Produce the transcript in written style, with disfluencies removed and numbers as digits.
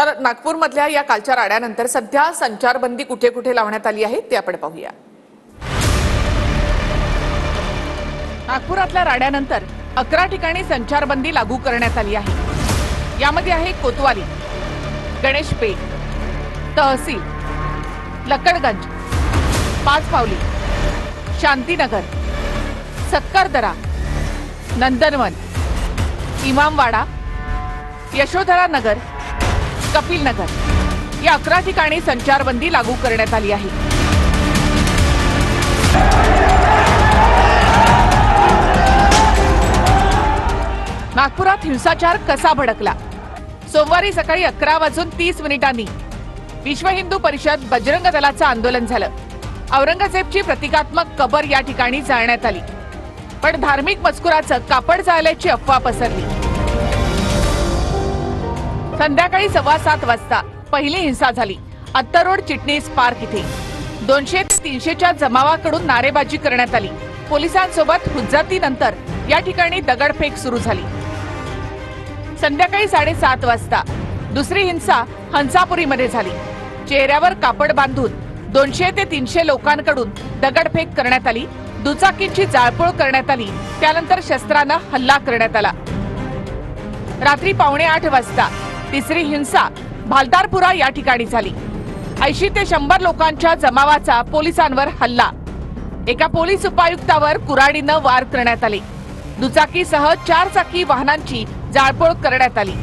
तर नागपूरमधल्या या कालच्या राड्यानंतर सध्या संचारबंदी कुठे कुठे लावण्यात आली आहे ते आपण पाहूया। नागपुरातल्या राड्यानंतर 11 ठिकाणी संचारबंदी लागू करण्यात आली आहे। यामध्ये आहे कोतवाली, गणेशपेठ, तहसील, लकडगंज, पाचपावली, शांतीनगर, सक्करदरा, नंदनवन, इमामवाडा, यशोधरा नगर, कपिल नगर या 11 ठिकाणी संचारबंदी लागू करण्यात आली आहे। नागपुरात हिंसाचार कसा भडकला? सोमवारी सकाळी 11:30 विश्व हिंदू परिषद बजरंग दलाचं आंदोलन झालं। औरंगजेबची प्रतिकात्मक कबर या ठिकाणी जाळण्यात आली, पण धार्मिक मजकुराचं कापड जाळल्याची अफवा पसरली। संध्याकाळी 7:15 वाजता पहिली हिंसा झाली। अत्तरोड चिटणीस पार्क इथे 200 ते 300च्या जमावाकडून नारेबाजी करण्यात आली। पोलिसांसोबत हुज्जतीनंतर या ठिकाणी दगडफेक सुरू झाली। संध्याकाळी 7:30 वाजता दुसरी हिंसा हंसापुरीमध्ये झाली। चेहऱ्यावर कापड बांधून 200 ते 300 लोकांकडून दगडफेक करण्यात आली। दुचाकींची जाळपोळ करण्यात आली। त्यानंतर शस्त्रानं हल्ला करण्यात आला। रात्री 7:45 वाजता तिसरी हिंसा भालदारपुरा या ठिकाणी झाली। 80 ते 100 लोकांच्या जमावाचा पोलिसांवर हल्ला। एका पोलीस उपायुक्तावर कुऱ्हाडीनं वार करण्यात आले। दुचाकीसह 4 चाकी वाहनांची जाळपोळ करण्यात आली।